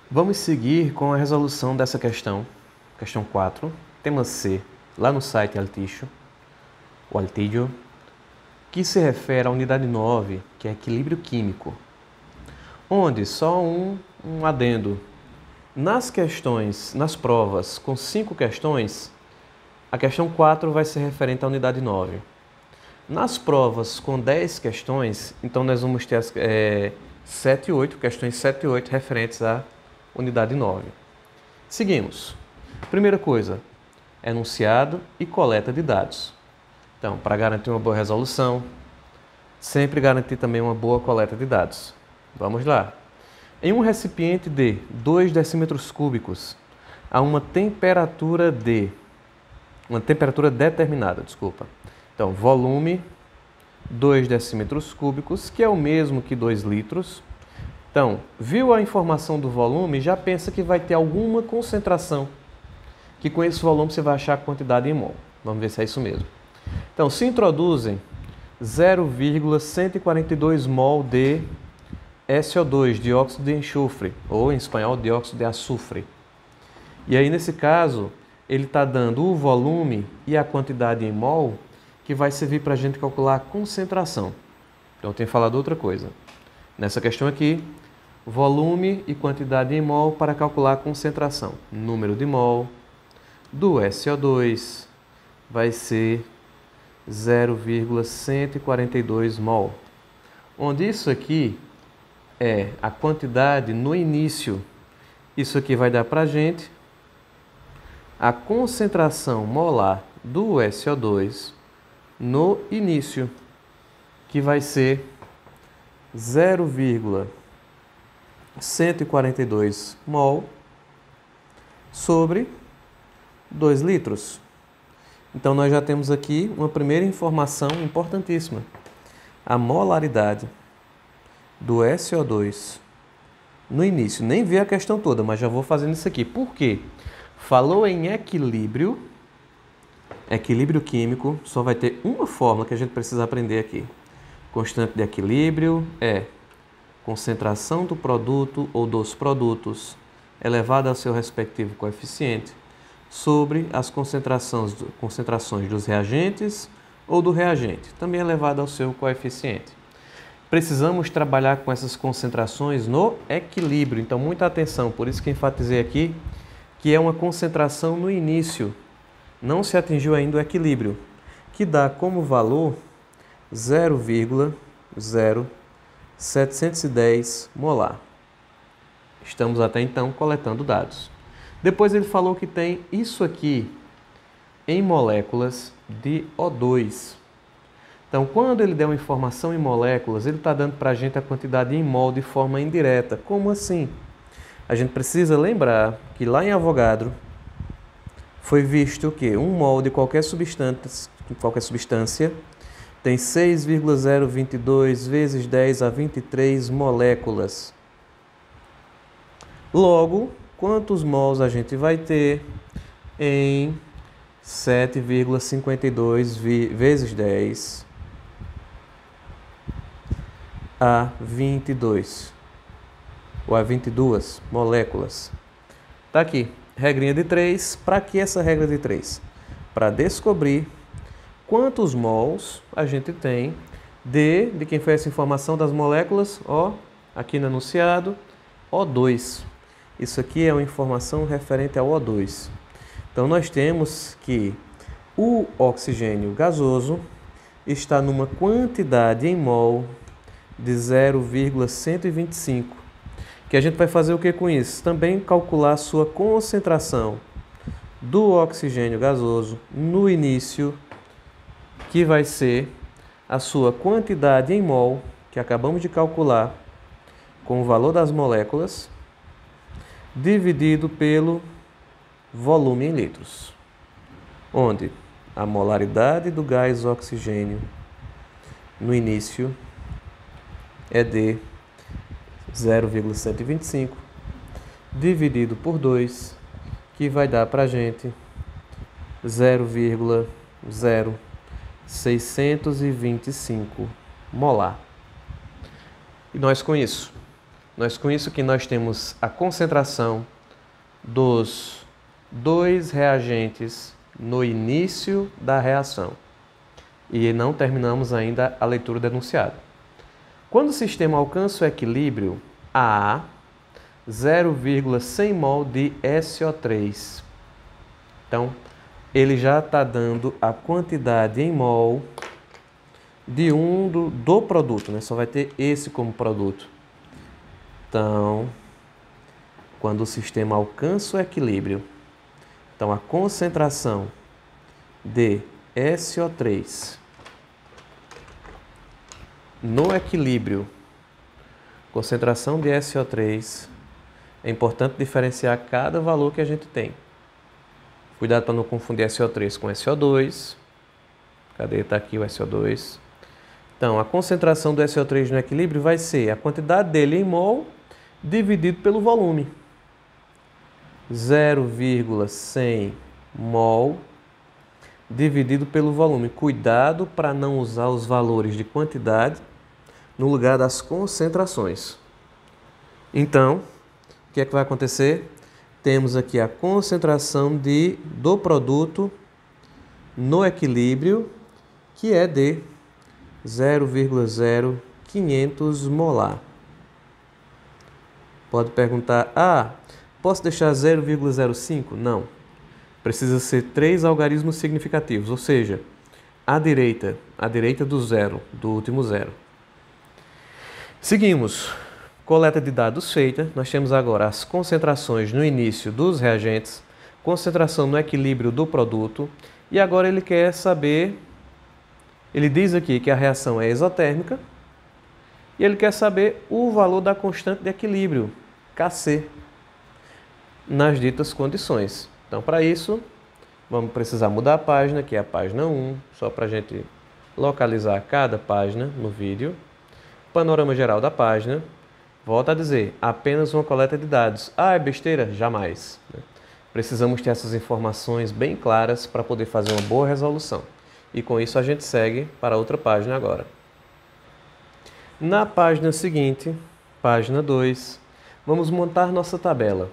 Vamos seguir com a resolução dessa questão 4, tema C, lá no site Alticho, o Altillo, que se refere à unidade 9, que é equilíbrio químico, onde só um adendo. Nas provas com 5 questões, a questão 4 vai ser referente à unidade 9. Nas provas com 10 questões, então nós vamos ter as questões 7 e 8 referentes à unidade 9. Seguimos. Primeira coisa, enunciado e coleta de dados. Então, para garantir uma boa resolução, sempre garantir também uma boa coleta de dados. Vamos lá. Em um recipiente de 2 decímetros cúbicos, a uma temperatura determinada, Então, volume 2 decímetros cúbicos, que é o mesmo que 2 litros. Então, viu a informação do volume, já pensa que vai ter alguma concentração, que com esse volume você vai achar a quantidade em mol. Vamos ver se é isso mesmo. Então, se introduzem 0,142 mol de SO2, dióxido de enxofre, ou em espanhol, dióxido de açufre. E aí, nesse caso, ele está dando o volume e a quantidade em mol, que vai servir para a gente calcular a concentração. Então, eu tenho falado outra coisa. Nessa questão aqui, volume e quantidade em mol para calcular a concentração. Número de mol do SO2 vai ser 0,142 mol, onde isso aqui é a quantidade no início. Isso aqui vai dar para a gente a concentração molar do SO2 no início, que vai ser 0,142 mol sobre 2 litros. Então, nós já temos aqui uma primeira informação importantíssima. A molaridade do SO2 no início. Nem vi a questão toda, mas já vou fazendo isso aqui. Por quê? Falou em equilíbrio químico, só vai ter uma fórmula que a gente precisa aprender aqui. Constante de equilíbrio é concentração do produto ou dos produtos elevada ao seu respectivo coeficiente sobre as concentrações dos reagentes ou do reagente, também elevada ao seu coeficiente. Precisamos trabalhar com essas concentrações no equilíbrio, então muita atenção, por isso que enfatizei aqui que é uma concentração no início, não se atingiu ainda o equilíbrio, que dá como valor 0,0710 molar. Estamos até então coletando dados. Depois ele falou que tem isso aqui em moléculas de O2. Então, quando ele der uma informação em moléculas, ele está dando para a gente a quantidade em mol de forma indireta. Como assim? A gente precisa lembrar que lá em Avogadro foi visto que 1 mol de qualquer substância tem 6,022 vezes 10 a 23 moléculas. Logo, quantos mols a gente vai ter em 7,52 vezes 10 a 22, ou a 22 moléculas? Tá aqui, regrinha de 3. Para que essa regra de 3? Para descobrir quantos mols a gente tem de quem foi essa informação das moléculas, ó, aqui no enunciado, O2. Isso aqui é uma informação referente ao O2. Então, nós temos que o oxigênio gasoso está numa quantidade em mol de 0,125. Que a gente vai fazer o que com isso? Também calcular a sua concentração do oxigênio gasoso no início, que vai ser a sua quantidade em mol, que acabamos de calcular com o valor das moléculas, dividido pelo volume em litros, onde a molaridade do gás oxigênio no início é de 0,125 dividido por 2, que vai dar para a gente 0,0625 molar. E nós com isso Com isso que nós temos a concentração dos dois reagentes no início da reação. E não terminamos ainda a leitura do enunciado. Quando o sistema alcança o equilíbrio, há 0,100 mol de SO3. Então, ele já está dando a quantidade em mol de do produto, né? Só vai ter esse como produto. Então, quando o sistema alcança o equilíbrio, então a concentração de SO3 no equilíbrio, concentração de SO3, é importante diferenciar cada valor que a gente tem. Cuidado para não confundir SO3 com SO2. Cadê? Está aqui o SO2. Então, a concentração do SO3 no equilíbrio vai ser a quantidade dele em mol dividido pelo volume. 0,100 mol dividido pelo volume. Cuidado para não usar os valores de quantidade no lugar das concentrações. Então, o que é que vai acontecer? Temos aqui a concentração do produto no equilíbrio, que é de 0,0500 molar. Pode perguntar, posso deixar 0,05? Não. Precisa ser 3 algarismos significativos, ou seja, à direita do zero, do último zero. Seguimos. Coleta de dados feita. Nós temos agora as concentrações no início dos reagentes, concentração no equilíbrio do produto, e agora ele quer saber, ele diz aqui que a reação é exotérmica, e ele quer saber o valor da constante de equilíbrio, Kc, nas ditas condições. Então, para isso, vamos precisar mudar a página, que é a página 1, só para a gente localizar cada página no vídeo. Panorama geral da página. Volto a dizer, apenas uma coleta de dados. É besteira? Jamais. Precisamos ter essas informações bem claras para poder fazer uma boa resolução. E com isso a gente segue para outra página agora. Na página seguinte, página 2, vamos montar nossa tabela.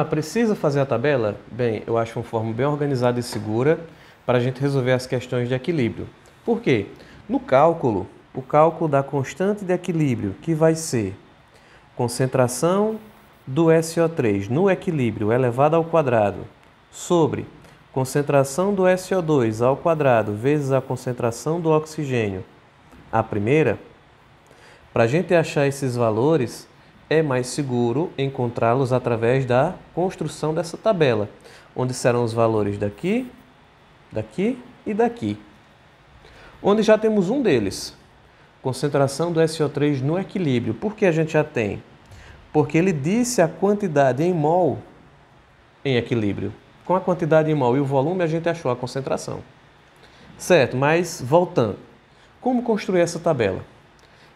Precisa fazer a tabela? Bem, eu acho uma forma bem organizada e segura para a gente resolver as questões de equilíbrio. Por quê? No cálculo, o cálculo da constante de equilíbrio, que vai ser concentração do SO3 no equilíbrio elevado ao quadrado sobre concentração do SO2 ao quadrado vezes a concentração do oxigênio, a primeira, para a gente achar esses valores, é mais seguro encontrá-los através da construção dessa tabela, onde serão os valores daqui, daqui e daqui. Onde já temos um deles, concentração do SO3 no equilíbrio. Por que a gente já tem? Porque ele disse a quantidade em mol em equilíbrio. Com a quantidade em mol e o volume, a gente achou a concentração. Certo, mas voltando. Como construir essa tabela?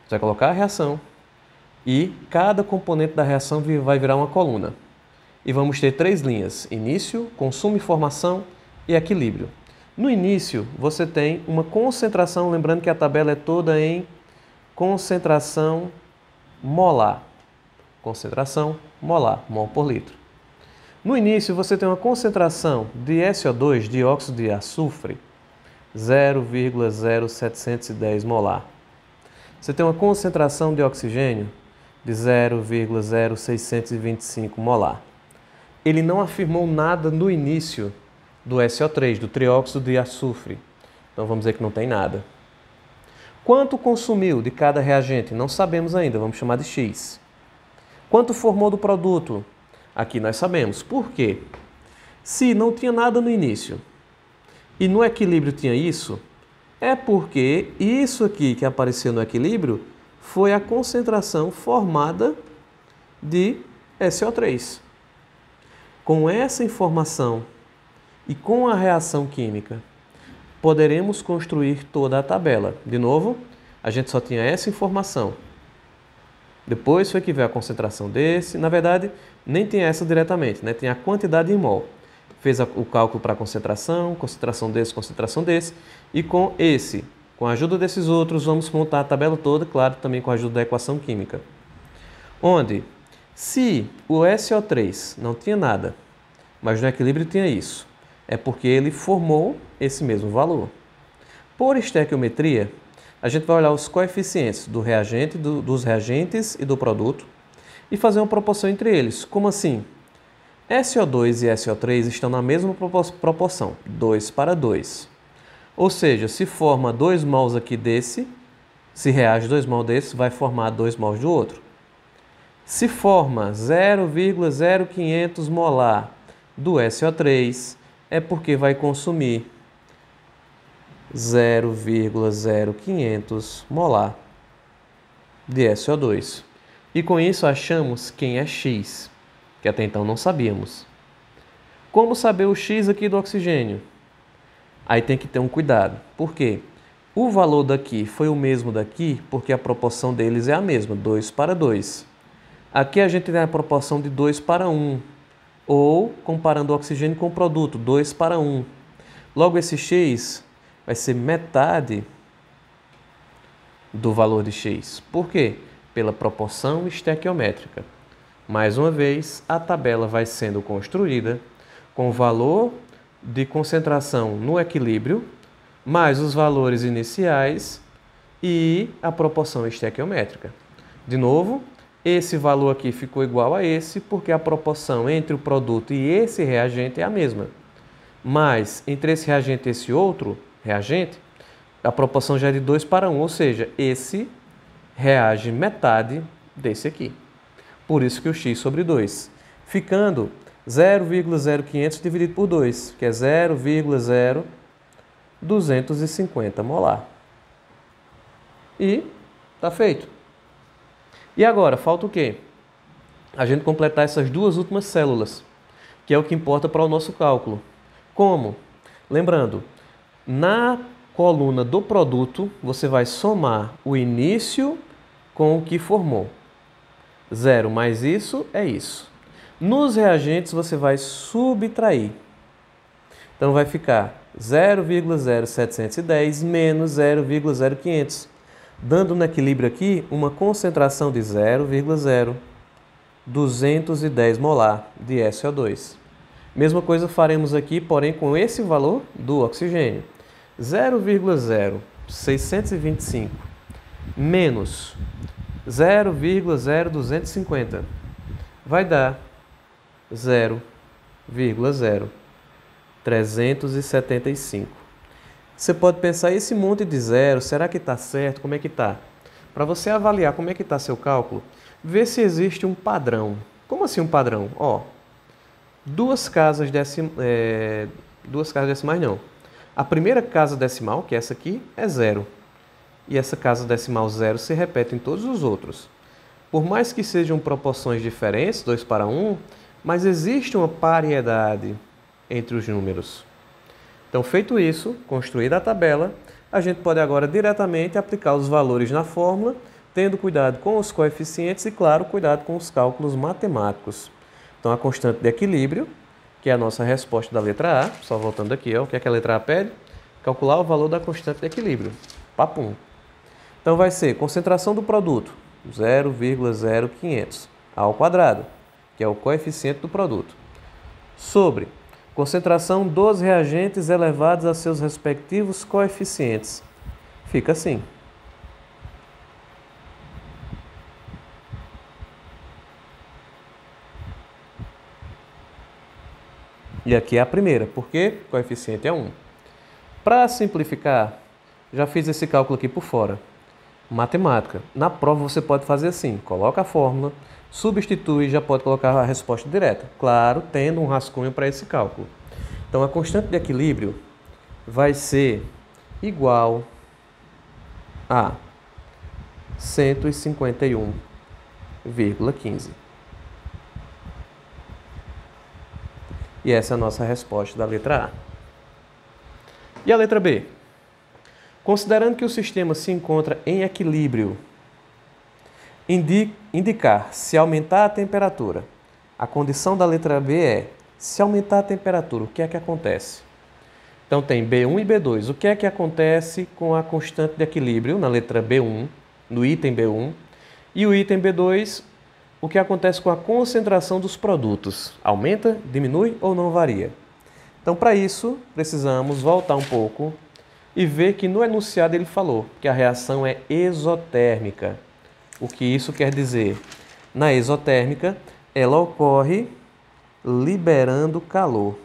Você vai colocar a reação e cada componente da reação vai virar uma coluna. E vamos ter 3 linhas: início, consumo e formação e equilíbrio. No início, você tem uma concentração, lembrando que a tabela é toda em concentração molar. Concentração molar, mol por litro. No início, você tem uma concentração de SO2, dióxido de açufre, 0,0710 molar. Você tem uma concentração de oxigênio de 0,0625 molar. Ele não afirmou nada no início do SO3, do trióxido de açufre. Então vamos dizer que não tem nada. Quanto consumiu de cada reagente? Não sabemos ainda, vamos chamar de X. Quanto formou do produto? Aqui nós sabemos. Por quê? Se não tinha nada no início e no equilíbrio tinha isso, é porque isso aqui que apareceu no equilíbrio foi a concentração formada de SO3. Com essa informação e com a reação química, poderemos construir toda a tabela. De novo, a gente só tinha essa informação. Depois foi que veio a concentração desse. Na verdade, nem tem essa diretamente, né? Tem a quantidade em mol. Fez o cálculo para a concentração desse. E com a ajuda desses outros, vamos montar a tabela toda, claro, também com a ajuda da equação química. onde se o SO3 não tinha nada, mas no equilíbrio tinha isso, é porque ele formou esse mesmo valor. Por estequiometria, a gente vai olhar os coeficientes do reagente, dos reagentes e do produto e fazer uma proporção entre eles. Como assim? SO2 e SO3 estão na mesma proporção, 2 para 2. Ou seja, se forma 2 mols aqui desse, se reage 2 mols desse, vai formar 2 mols do outro. Se forma 0,0500 molar do SO3, é porque vai consumir 0,0500 molar de SO2. E com isso achamos quem é X, que até então não sabíamos. Como saber o X aqui do oxigênio? Aí tem que ter um cuidado. Por quê? O valor daqui foi o mesmo daqui porque a proporção deles é a mesma, 2 para 2. Aqui a gente tem a proporção de 2 para 1, ou comparando o oxigênio com o produto, 2 para 1. Logo, esse X vai ser metade do valor de X. Por quê? Pela proporção estequiométrica. Mais uma vez, a tabela vai sendo construída com o valor de concentração no equilíbrio, mais os valores iniciais e a proporção estequiométrica. De novo, esse valor aqui ficou igual a esse porque a proporção entre o produto e esse reagente é a mesma. Mas entre esse reagente e esse outro reagente, a proporção já é de 2 para 1, ou seja, esse reage metade desse aqui. Por isso que o X sobre 2, ficando 0,0500 dividido por 2, que é 0,0250 molar. E está feito. E agora, falta o quê? A gente completar essas duas últimas células, que é o que importa para o nosso cálculo. Como? Lembrando, na coluna do produto, você vai somar o início com o que formou. 0 mais isso é isso. Nos reagentes, você vai subtrair. Então, vai ficar 0,0710 menos 0,0500, dando no equilíbrio aqui uma concentração de 0,0210 molar de SO2. Mesma coisa faremos aqui, porém com esse valor do oxigênio. 0,0625 menos 0,0250 vai dar 0,0375. Você pode pensar, esse monte de zero, será que está certo? Como é que está? Para você avaliar como é que está seu cálculo, vê se existe um padrão. Como assim um padrão? Ó, duas casas decimais não. A primeira casa decimal, que é essa aqui, é 0. E essa casa decimal 0 se repete em todos os outros. Por mais que sejam proporções diferentes, 2 para 1, mas existe uma paridade entre os números. Então, feito isso, construída a tabela, a gente pode agora diretamente aplicar os valores na fórmula, tendo cuidado com os coeficientes e, claro, cuidado com os cálculos matemáticos. Então, a constante de equilíbrio, que é a nossa resposta da letra A, só voltando aqui, ó, o que é que a letra A pede? Calcular o valor da constante de equilíbrio. Papum. Então, vai ser concentração do produto, 0,0500 ao quadrado, que é o coeficiente do produto, sobre concentração dos reagentes elevados a seus respectivos coeficientes. Fica assim. E aqui é a primeira, porque o coeficiente é 1. Para simplificar, já fiz esse cálculo aqui por fora. Matemática. Na prova você pode fazer assim, coloca a fórmula, substitui e já pode colocar a resposta direta. Claro, tendo um rascunho para esse cálculo. Então, a constante de equilíbrio vai ser igual a 151,15. E essa é a nossa resposta da letra A. E a letra B? Considerando que o sistema se encontra em equilíbrio, indicar se aumentar a temperatura. A condição da letra B é, se aumentar a temperatura, o que é que acontece? Então tem B1 e B2. O que é que acontece com a constante de equilíbrio na letra B1, no item B1, e o item B2, o que acontece com a concentração dos produtos? Aumenta, diminui ou não varia? Então, para isso, precisamos voltar um pouco e ver que no enunciado ele falou que a reação é exotérmica. O que isso quer dizer? Na exotérmica, ela ocorre liberando calor.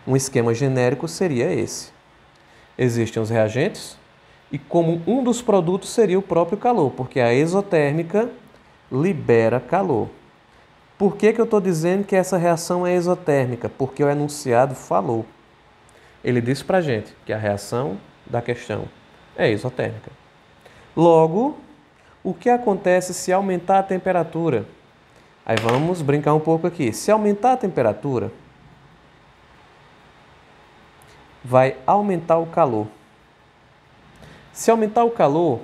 Um esquema genérico seria esse. Existem os reagentes e como um dos produtos seria o próprio calor, porque a exotérmica libera calor. Por que eu estou dizendo que essa reação é exotérmica? Porque o enunciado falou. Ele disse para a gente que a reação da questão é exotérmica. Logo, o que acontece se aumentar a temperatura? Aí vamos brincar um pouco aqui. Se aumentar a temperatura, vai aumentar o calor. Se aumentar o calor,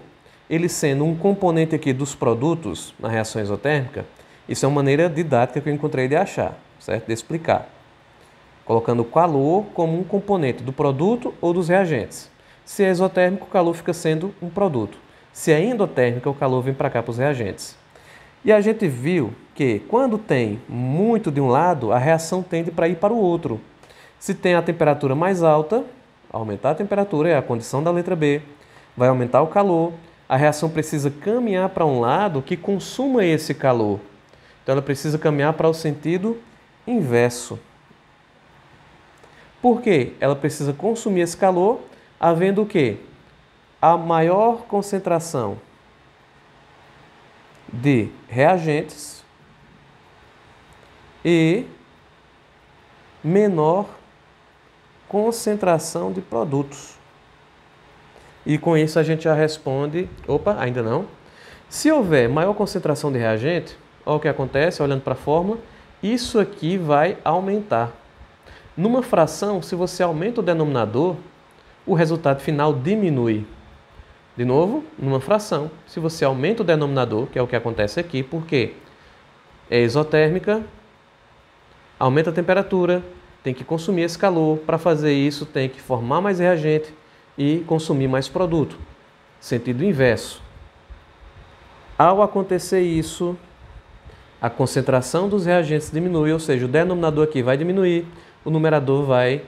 ele sendo um componente aqui dos produtos na reação exotérmica, isso é uma maneira didática que eu encontrei de achar, certo? De explicar. Colocando o calor como um componente do produto ou dos reagentes. Se é exotérmico, o calor fica sendo um produto. Se é endotérmico, o calor vem para cá para os reagentes. E a gente viu que quando tem muito de um lado, a reação tende para ir para o outro. Se tem a temperatura mais alta, aumentar a temperatura é a condição da letra B, vai aumentar o calor, a reação precisa caminhar para um lado que consuma esse calor. Então ela precisa caminhar para o sentido inverso. Por quê? Ela precisa consumir esse calor, havendo o quê? A maior concentração de reagentes e menor concentração de produtos. E com isso a gente já responde, opa, ainda não. Se houver maior concentração de reagente, olha o que acontece, olhando para a fórmula, isso aqui vai aumentar. Numa fração, se você aumenta o denominador, o resultado final diminui. De novo, numa fração, se você aumenta o denominador, que é o que acontece aqui, porque é exotérmica, aumenta a temperatura, tem que consumir esse calor, para fazer isso tem que formar mais reagente e consumir mais produto. Sentido inverso. Ao acontecer isso, a concentração dos reagentes diminui, ou seja, o denominador aqui vai diminuir, o numerador vai...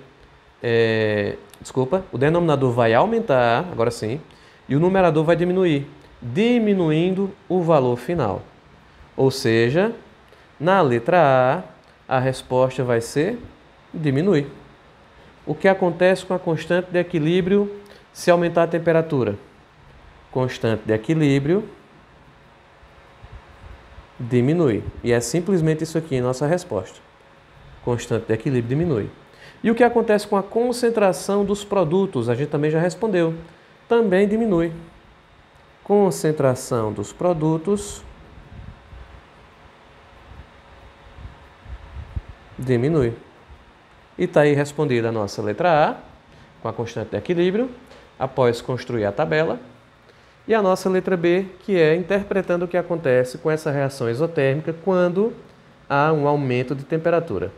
o denominador vai aumentar, agora sim, e o numerador vai diminuir, diminuindo o valor final. Ou seja, na letra A, a resposta vai ser diminui. O que acontece com a constante de equilíbrio se aumentar a temperatura? Constante de equilíbrio diminui. E é simplesmente isso aqui, nossa resposta. Constante de equilíbrio diminui. E o que acontece com a concentração dos produtos? A gente também já respondeu. Também diminui. Concentração dos produtos diminui. E está aí respondida a nossa letra A, com a constante de equilíbrio, após construir a tabela. E a nossa letra B, que é interpretando o que acontece com essa reação exotérmica quando há um aumento de temperatura.